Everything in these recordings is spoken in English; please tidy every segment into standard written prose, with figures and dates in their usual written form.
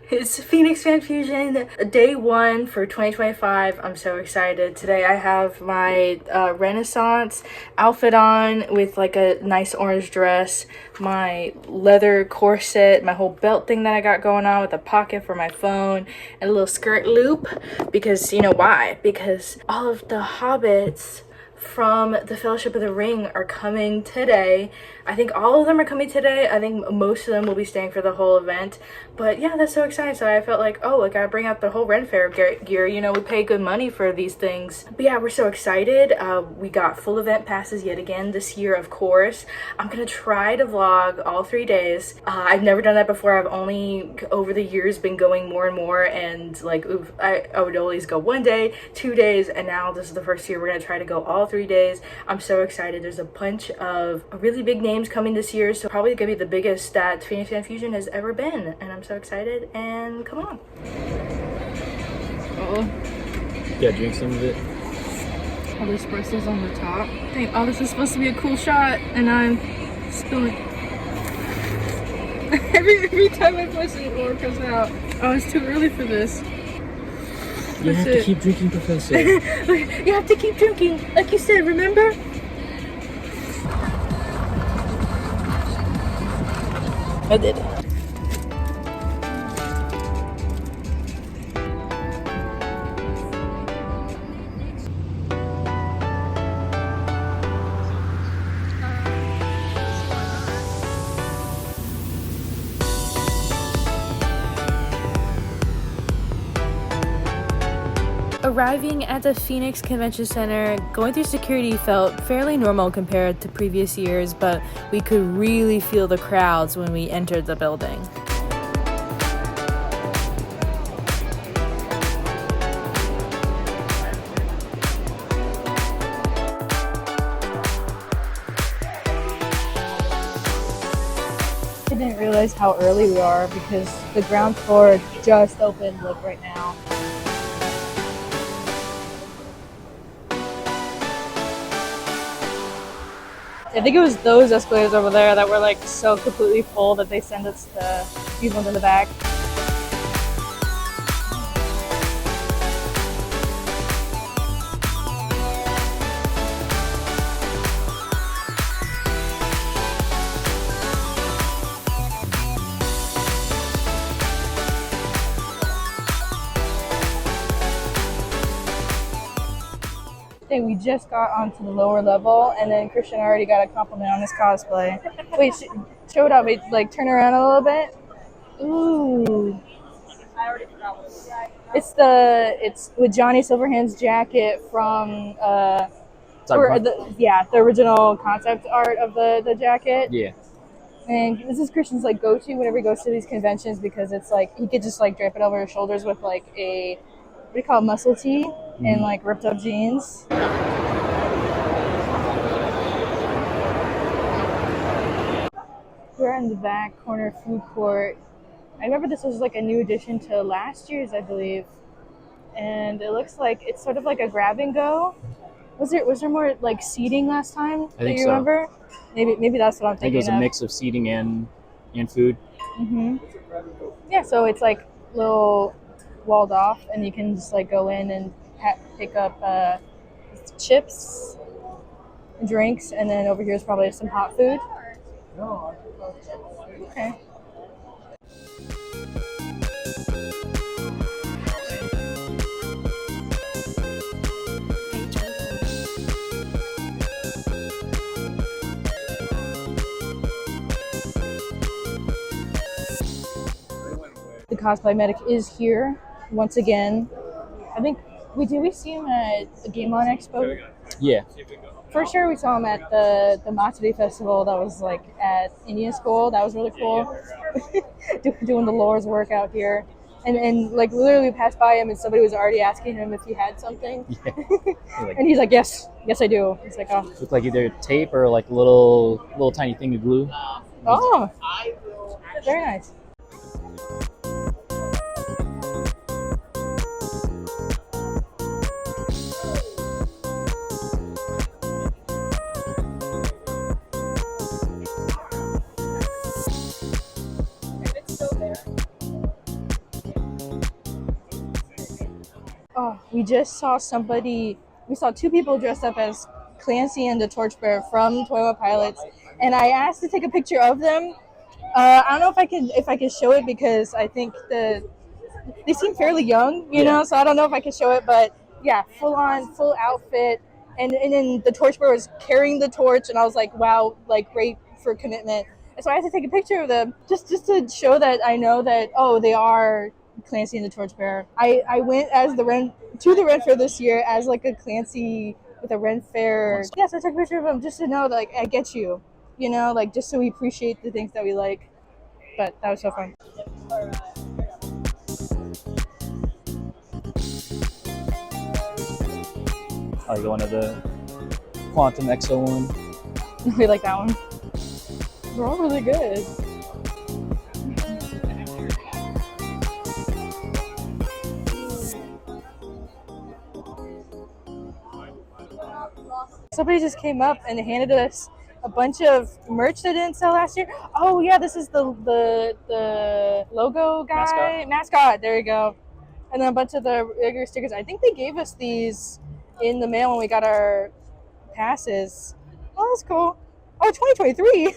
It's Phoenix Fan Fusion day 1 for 2025. I'm so excited. Today I have my Renaissance outfit on with like a nice orange dress, my leather corset, my whole belt thing that I got going on with a pocket for my phone, and a little skirt loop because you know why? Because all of the hobbits from the Fellowship of the Ring are coming today. I think all of them are coming today. I think most of them will be staying for the whole event. But yeah, that's so exciting. So I felt like, oh, I gotta bring out the whole Ren Fair gear. You know, we pay good money for these things. But yeah, we're so excited. We got full event passes yet again this year, of course. I'm gonna try to vlog all 3 days. I've never done that before. I've only, over the years, been going more and more. And like, oof, I would always go 1 day, 2 days. And now this is the first year we're gonna try to go all 3 days. I'm so excited. There's a bunch of really big names coming this year, so probably gonna be the biggest that Phoenix Fan Fusion has ever been, and I'm so excited. And come on. Oh yeah, drink some of it. All the espressos on the top. Dang, oh, this is supposed to be a cool shot, and I'm spilling. every time I push it, it comes out. Oh, it's too early for this. You have to keep drinking, Professor. You have to keep drinking, like you said, remember? I did. Arriving at the Phoenix Convention Center, going through security felt fairly normal compared to previous years, but we could really feel the crowds when we entered the building. I didn't realize how early we are because the ground floor just opened like right now. I think it was those escalators over there that were like so completely full that they send us to these ones in the back. We just got onto the lower level, and then Christian already got a compliment on his cosplay. Wait, show it up. Wait, like turn around a little bit. Ooh. I already forgot what it was. It's with Johnny Silverhand's jacket from the original concept art of the jacket. Yeah. And this is Christian's like go-to whenever he goes to these conventions because it's like he could just like drape it over his shoulders with like a what do you call it, muscle tee and like ripped up jeans. We're in the back corner food court. I remember this was like a new addition to last year's, I believe. And it looks like it's sort of like a grab and go. Was there more like seating last time? I think you so. Remember? Maybe that's what I'm thinking. I think it was a mix of seating and food. Mm-hmm. Yeah, so it's like little walled off, and you can just like go in and pick up chips, drinks, and then over here is probably some hot food. Okay. The cosplay medic is here once again. I think we see him at the Game On Expo. Yeah. For sure, we saw him at the Matsuri Festival that was like at Indian School. That was really cool. Doing the Lore's work out here. And like literally we passed by him and somebody was already asking him if he had something. Yeah. And he's like, yes, I do. He's like, oh. Looked like either tape or like little tiny thing of glue. Oh, very nice. we just saw we saw two people dressed up as Clancy and the Torchbearer from 21 Pilots, and I asked to take a picture of them. I don't know if I can show it because I think they seem fairly young, you know, so I don't know if I can show it, but yeah, full outfit, and then the torchbearer was carrying the torch, and I was like, wow, like great for commitment. And so I had to take a picture of them just to show that I know that they are Clancy and the Torchbearer. I went as the Ren to the Ren Fair this year as like a Clancy with a Ren Fair. Yeah, so I took a picture of them just to know that like I get you, you know, like just so we appreciate the things that we like. But that was so fun. I go into the Quantum Exo one. We like that one. They're all really good. Somebody just came up and handed us a bunch of merch that didn't sell last year. Oh yeah, this is the logo guy mascot. There you go. And then a bunch of the regular stickers. I think they gave us these in the mail when we got our passes. Oh, that's cool. Oh, 2023.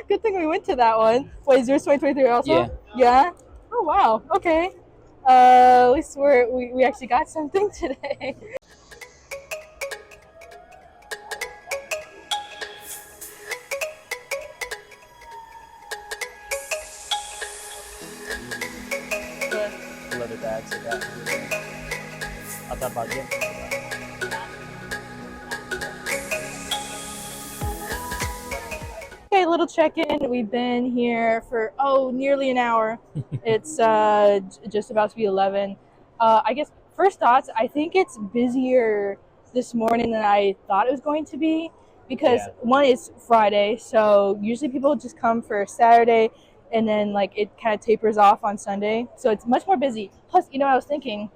Good thing we went to that one. Wait, is yours 2023 also? Yeah. Yeah? Oh, wow. Okay. At least we actually got something today. Leather bags like that. I thought about getting Okay, little check-in. We've been here for nearly an hour. It's just about to be 11. I guess first thoughts. I think it's busier this morning than I thought it was going to be because one is Friday, so usually people just come for Saturday, and then like it kind of tapers off on Sunday, so it's much more busy. Plus, you know, I was thinking,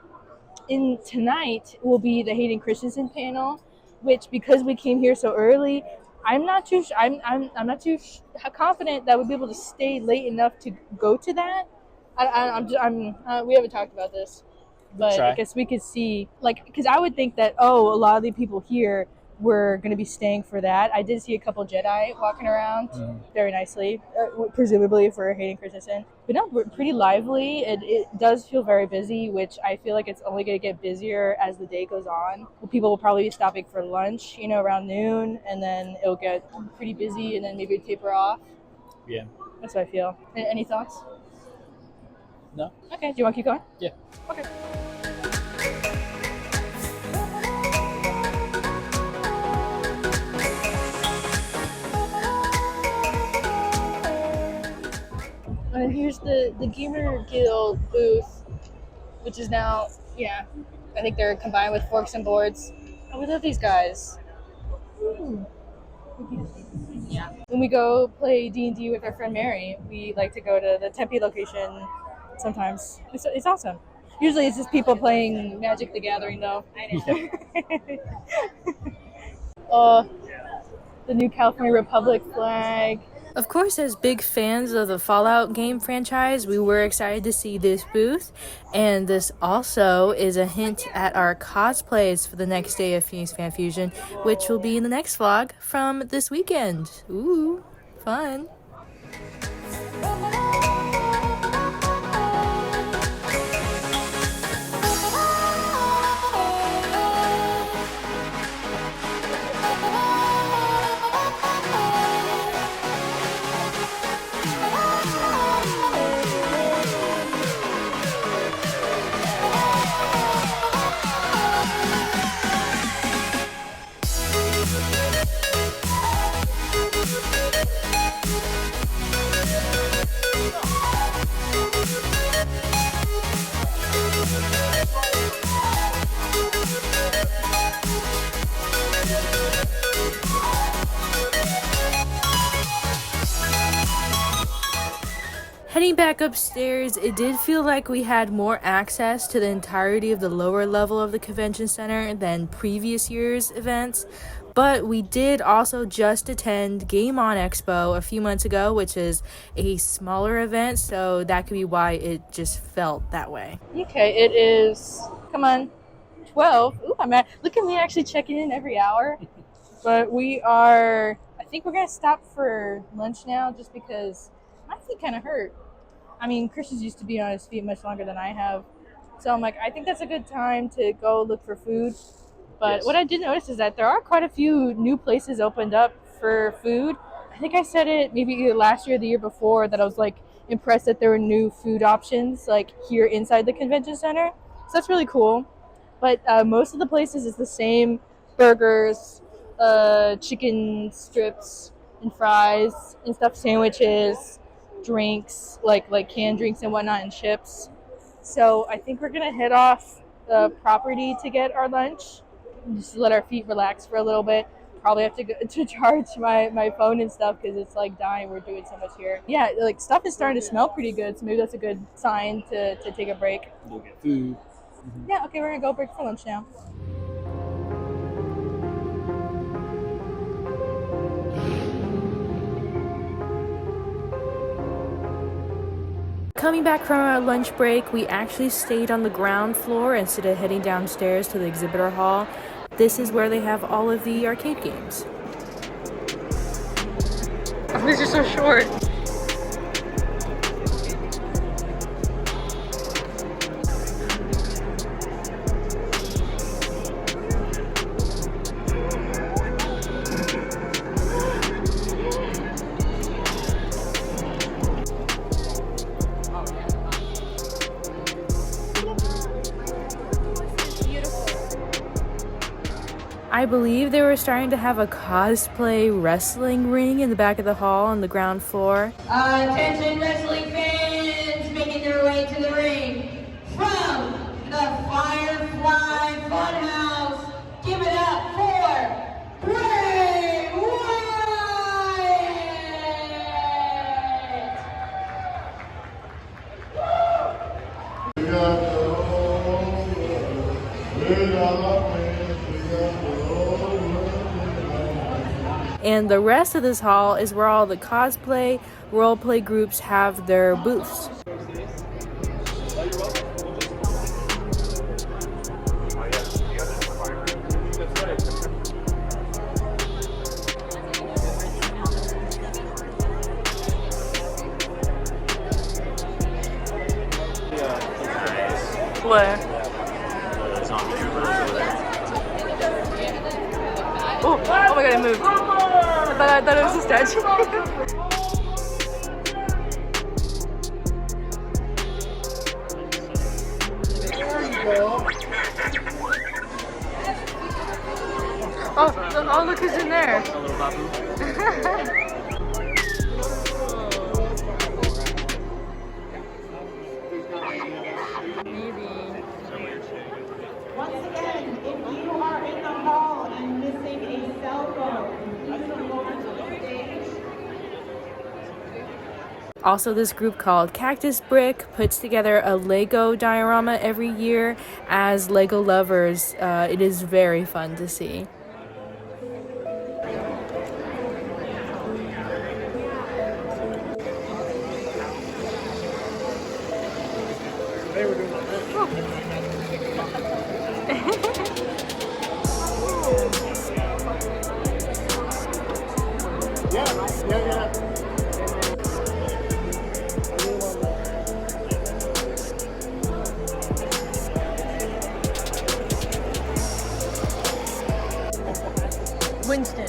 in tonight will be the Hayden Christensen panel, which because we came here so early, I'm not too confident that we'll be able to stay late enough to go to that. We haven't talked about this, but I guess we could see, like, because I would think that a lot of the people here were going to be staying for that. I did see a couple Jedi walking around very nicely, presumably for Hayden Christensen. But no, we're pretty lively. It does feel very busy, which I feel like it's only going to get busier as the day goes on. People will probably be stopping for lunch, you know, around noon, and then it'll get pretty busy, and then maybe taper off. Yeah. That's what I feel. Any thoughts? No. Okay. Do you want to keep going? Yeah. Okay. And here's the Gamer Guild booth, which is now, I think they're combined with Forks and Boards. Oh, we love these guys. Yeah. When we go play D&D with our friend Mary, we like to go to the Tempe location sometimes. It's awesome. Usually it's just people playing Magic the Gathering, though. The new California Republic flag. Of course, as big fans of the Fallout game franchise, we were excited to see this booth, and this also is a hint at our cosplays for the next day of Phoenix Fan Fusion, which will be in the next vlog from this weekend. Ooh, fun. Heading back upstairs, it did feel like we had more access to the entirety of the lower level of the convention center than previous year's events, But we did also just attend Game On Expo a few months ago, which is a smaller event, so that could be why it just felt that way. Okay, it is, come on, 12. Ooh, look at me actually checking in every hour. But I think we're going to stop for lunch now just because my feet kind of hurt. I mean, Christian's used to be on his feet much longer than I have. So I'm like, I think that's a good time to go look for food. But what I did notice is that there are quite a few new places opened up for food. I think I said it maybe either last year or the year before that I was like impressed that there were new food options like here inside the convention center. So that's really cool. But most of the places is the same burgers, chicken strips and fries and stuffed sandwiches, drinks, like canned drinks and whatnot, and chips. So I think we're gonna head off the property to get our lunch and just let our feet relax for a little bit. Probably have to go to charge my phone and stuff because it's like dying. We're doing so much here. Yeah, like stuff is starting to smell pretty good, so maybe that's a good sign to take a break. Go get food. Yeah, okay, we're gonna go break for lunch now. Coming back from our lunch break, we actually stayed on the ground floor instead of heading downstairs to the exhibitor hall. This is where they have all of the arcade games. Oh, these are so short. I believe they were starting to have a cosplay wrestling ring in the back of the hall on the ground floor. Attention wrestling fans making their way to the ring from the Firefly Funhouse. Give it up for Bray And the rest of this hall is where all the cosplay, roleplay groups have their booths. What? Oh my god, it moved. I thought it was a statue. Oh, look who's in there. A little babu. Once again, if you are in the hall and missing a cell phone, you can go over to the stage. Also, this group called Cactus Brick puts together a Lego diorama every year. As Lego lovers, it is very fun to see. They were doing like this. Yeah. Winston.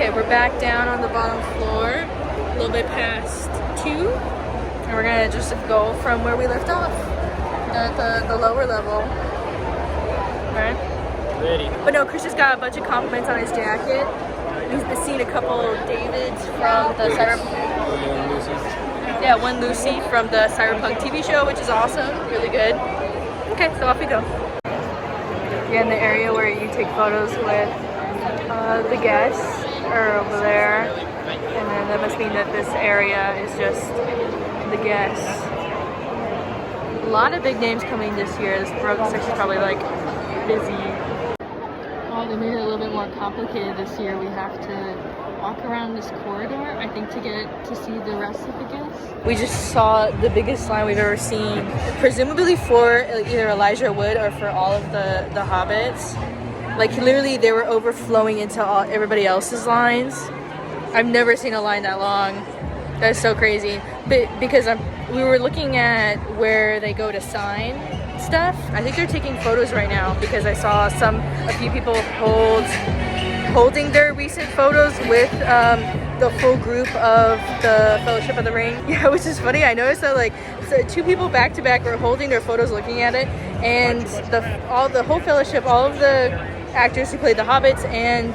Okay, we're back down on the bottom floor, a little bit past 2, and we're gonna just go from where we left off at the lower level. Alright? Ready. But no, Chris just got a bunch of compliments on his jacket. He's been seeing a couple Davids from the Yeah, one Lucy from the Cyberpunk TV show, which is awesome, really good. Okay, so off we go. Yeah, in the area where you take photos with the guests are over there, and then that must mean that this area is just the guests. A lot of big names coming this year. This Broken section is probably like busy. Oh, they made it a little bit more complicated this year. We have to walk around this corridor, I think, to get to see the rest of the guests. We just saw the biggest line we've ever seen, presumably for either Elijah Wood or for all of the hobbits. Like literally they were overflowing into everybody else's lines. I've never seen a line that long. That's so crazy. But because we were looking at where they go to sign stuff. I think they're taking photos right now because I saw a few people holding their recent photos with the full group of the Fellowship of the Ring. Yeah, which is funny. I noticed that so 2 people back to back were holding their photos looking at it, and the whole Fellowship, all of the actors who played the Hobbits and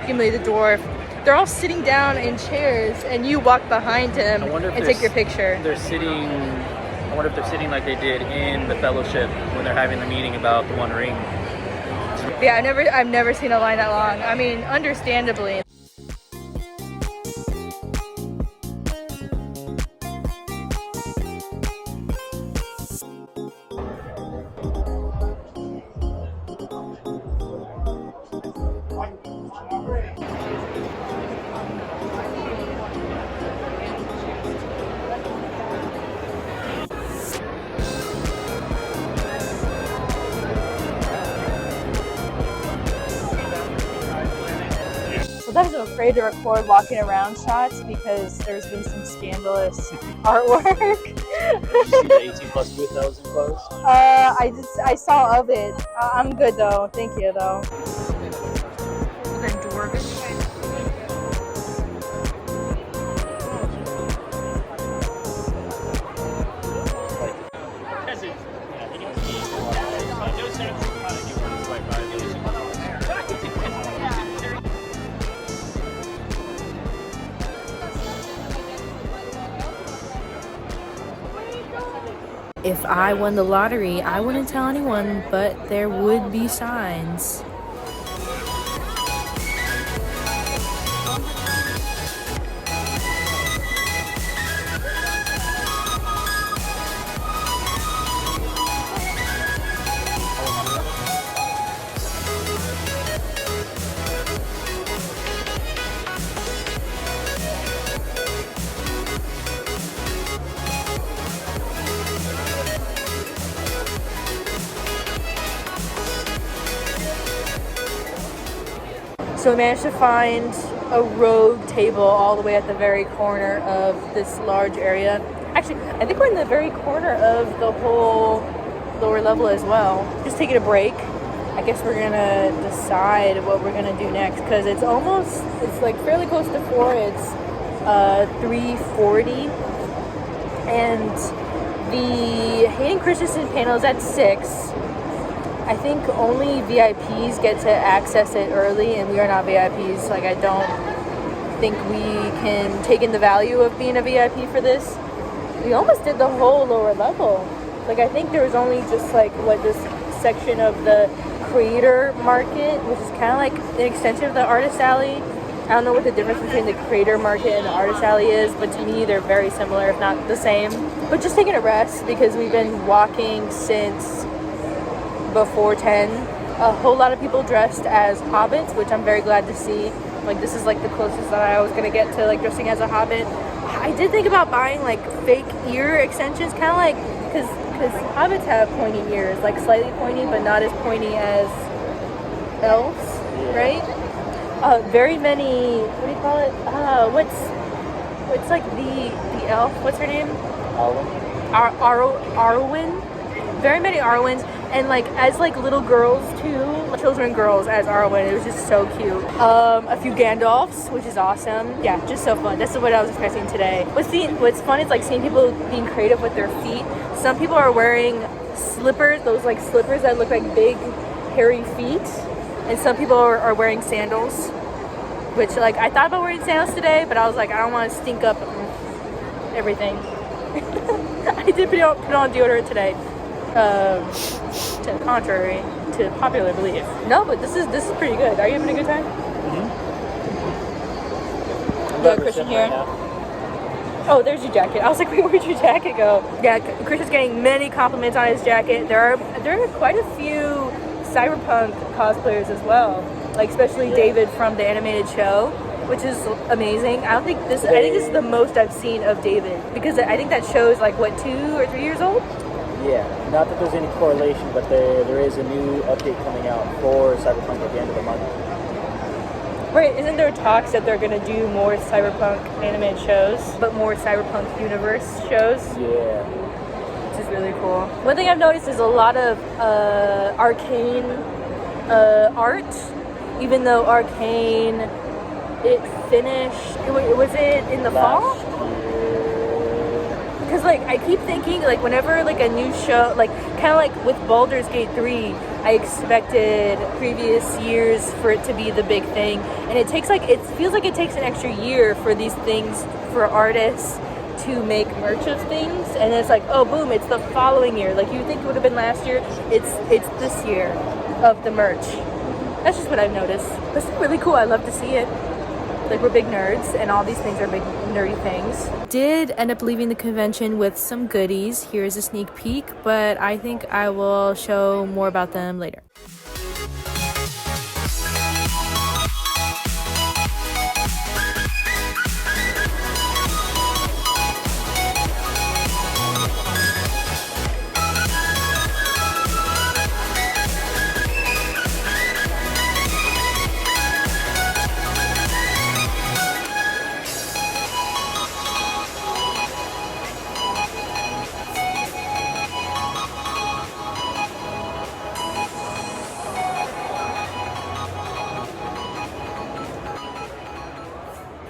Gimli the Dwarf, they're all sitting down in chairs, and you walk behind them and take your picture. I wonder if they're sitting like they did in the Fellowship when they're having the meeting about the One Ring. Yeah, I've never seen a line that long. I mean, understandably. Sometimes I'm afraid to record walking around shots because there's been some scandalous artwork. Did you see the 18+ booth that was enclosed? I saw of it. I'm good though. Thank you though. Then Dwarvish. If I won the lottery, I wouldn't tell anyone, but there would be signs. So we managed to find a rogue table all the way at the very corner of this large area. Actually, I think we're in the very corner of the whole lower level as well. Just taking a break. I guess we're gonna decide what we're gonna do next because it's like fairly close to 4. It's 3:40, and the Hayden Christensen panel is at 6. I think only VIPs get to access it early, and we are not VIPs. Like, I don't think we can take in the value of being a VIP for this. We almost did the whole lower level. Like, I think there was only just this section of the creator market, which is kind of like an extension of the artist alley. I don't know what the difference between the creator market and the artist alley is, but to me they're very similar, if not the same. But just taking a rest because we've been walking since before 10. A whole lot of people dressed as hobbits, which I'm very glad to see. Like, this is like the closest that I was gonna get to like dressing as a hobbit. I did think about buying like fake ear extensions, kind of like because hobbits have pointy ears, like slightly pointy, but not as pointy as elves, right? Very many. What do you call it? What's like the elf? What's her name? Arwen. Very many Arwens. And like as like little girls too, children girls as Arwen. It was just so cute. A few Gandalfs, which is awesome. Yeah, just so fun. That's what I was expecting today. What's fun is like seeing people being creative with their feet. Some people are wearing slippers, those like slippers that look like big hairy feet, and some people are wearing sandals, which like I thought about wearing sandals today, but I was like, I don't want to stink up everything. I did put on deodorant today, to the contrary to popular belief. No, but this is pretty good. Are you having a good time? Mm-hmm. Christian here. Oh, there's your jacket. I was like, wait, where'd your jacket go? Yeah, Christian's getting many compliments on his jacket. There are quite a few cyberpunk cosplayers as well, like especially David from the animated show, which is amazing. I think this is the most I've seen of David, because I think that show is like what, 2 or 3 years old. Yeah, not that there's any correlation, but there is a new update coming out for Cyberpunk at the end of the month. Right, isn't there talks that they're going to do more cyberpunk animated shows, but more cyberpunk universe shows? Yeah. Which is really cool. One thing I've noticed is a lot of Arcane art, even though Arcane, it finished, was it in the fall? Because like I keep thinking like whenever like a new show, like kind of like with Baldur's Gate 3, I expected previous years for it to be the big thing, and it feels like it takes an extra year for these things, for artists to make merch of things, and it's like, oh boom, it's the following year. Like you think it would have been last year, it's this year of the merch. That's just what I've noticed. It's really cool. I love to see it. Like we're big nerds, and all these things are big nerdy things. Did end up leaving the convention with some goodies. Here's a sneak peek, but I think I will show more about them later.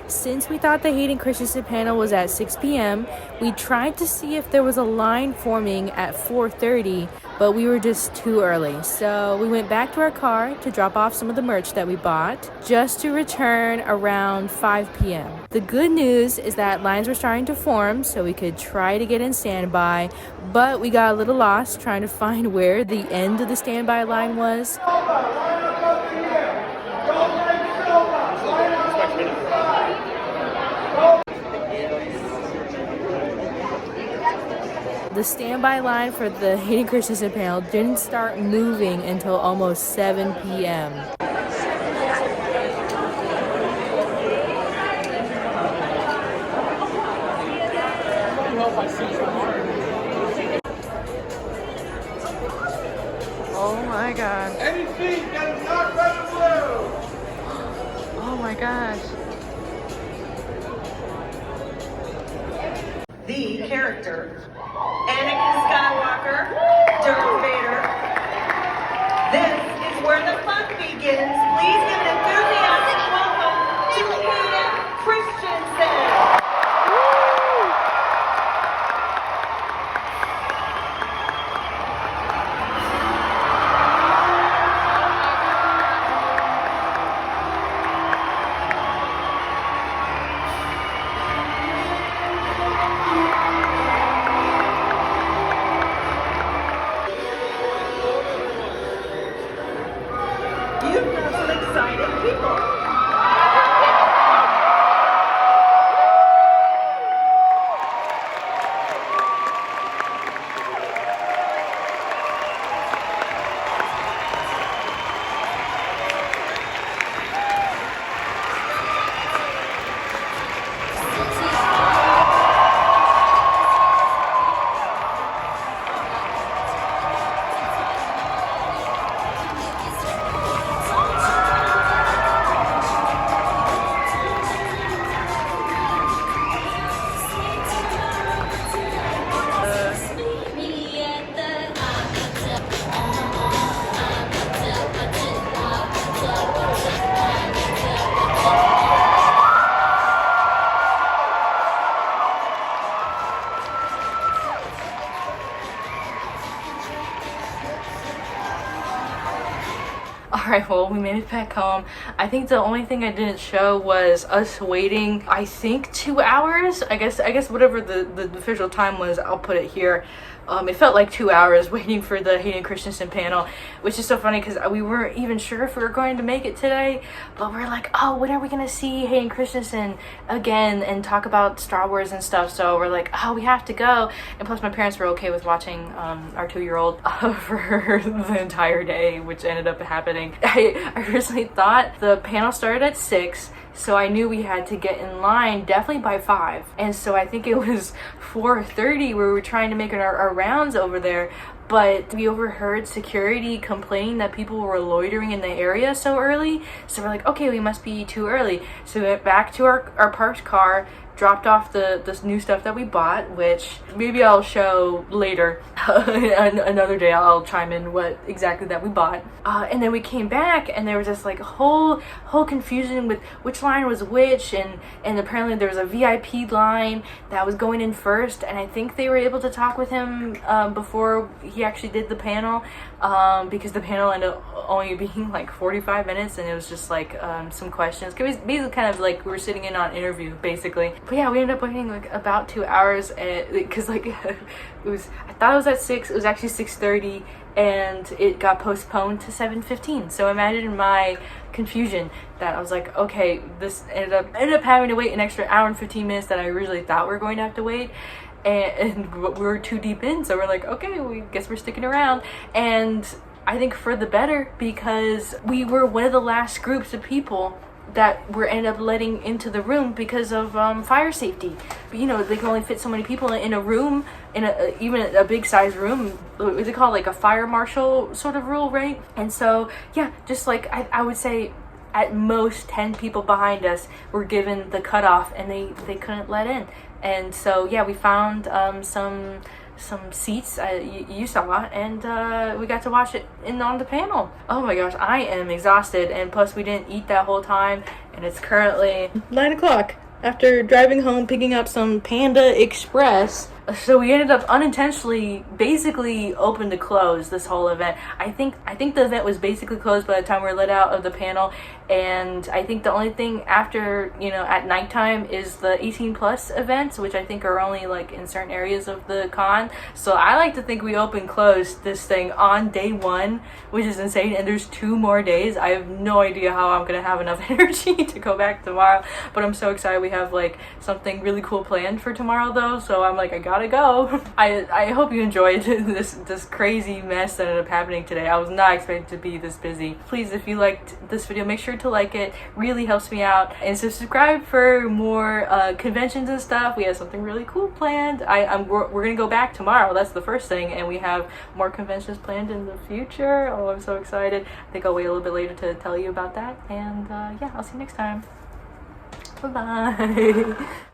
Since we thought the Hayden Christensen panel was at 6 p.m., we tried to see if there was a line forming at 4:30, but we were just too early. So we went back to our car to drop off some of the merch that we bought, just to return around 5 p.m. The good news is that lines were starting to form, so we could try to get in standby, but we got a little lost trying to find where the end of the standby line was. The standby line for the Hayden Christensen panel didn't start moving until almost 7 p.m. Oh my god. Any seat that is not red and blue. Oh my gosh. The character, Anakin Skywalker, Darth Vader. This is where the fun begins. Please give an enthusiastic welcome to Hayden Christensen. You've got some exciting people. Alright, well, we made it back home. I think the only thing I didn't show was us waiting, I think 2 hours. I guess whatever the official time was, I'll put it here. It felt like 2 hours waiting for the Hayden Christensen panel, which is so funny because we weren't even sure if we were going to make it today, but we're like, oh, when are we gonna see Hayden Christensen again and talk about Star Wars and stuff? So we're like, oh, we have to go. And plus my parents were okay with watching our 2-year-old for the entire day, which ended up happening. I originally thought the panel started at 6, so I knew we had to get in line definitely by 5. And so I think it was 4:30 where we were trying to make our rounds over there, but we overheard security complaining that people were loitering in the area so early. So we're like, okay, we must be too early. So we went back to our parked car, dropped off this new stuff that we bought, which maybe I'll show later. Another day I'll chime in what exactly that we bought. And then we came back and there was this like whole confusion with which line was which, and apparently there was a VIP line that was going in first, and I think they were able to talk with him before he actually did the panel, because the panel ended up only being like 45 minutes, and it was just like some questions. It was basically kind of like we were sitting in on an interview basically. But yeah, we ended up waiting like about 2 hours, because like it was, I thought it was at 6, it was actually 6:30, and it got postponed to 7:15. So imagine my confusion that I was like, okay, this ended up having to wait an extra hour and 15 minutes that I originally thought we were going to have to wait. And we were too deep in, so we're like, okay, we guess we're sticking around. And I think for the better, because we were one of the last groups of people that were ended up letting into the room because of fire safety. But, you know, they can only fit so many people in a room, in even a big size room. What is it called, like a fire marshal sort of rule, right? And so yeah, just like I would say at most 10 people behind us were given the cutoff, and they couldn't let in. And so yeah, we found some seats, you saw, and we got to watch it on the panel. Oh my gosh, I am exhausted, and plus we didn't eat that whole time, and it's currently 9 o'clock after driving home, picking up some Panda Express. So we ended up unintentionally basically open to close this whole event. I think the event was basically closed by the time we were let out of the panel, and I think the only thing after, you know, at nighttime is the 18 plus events, which I think are only like in certain areas of the con. So I like to think we closed this thing on day 1, which is insane, and there's 2 more days. I have no idea how I'm gonna have enough energy to go back tomorrow, but I'm so excited. We have like something really cool planned for tomorrow though, so I'm like, I gotta go. I hope you enjoyed this crazy mess that ended up happening today. I was not expecting to be this busy. Please, if you liked this video, make sure to like it. Really helps me out. And subscribe for more conventions and stuff. We have something really cool planned. We're gonna go back tomorrow. That's the first thing, and we have more conventions planned in the future. Oh, I'm so excited. I think I'll wait a little bit later to tell you about that. And yeah, I'll see you next time. Bye-bye.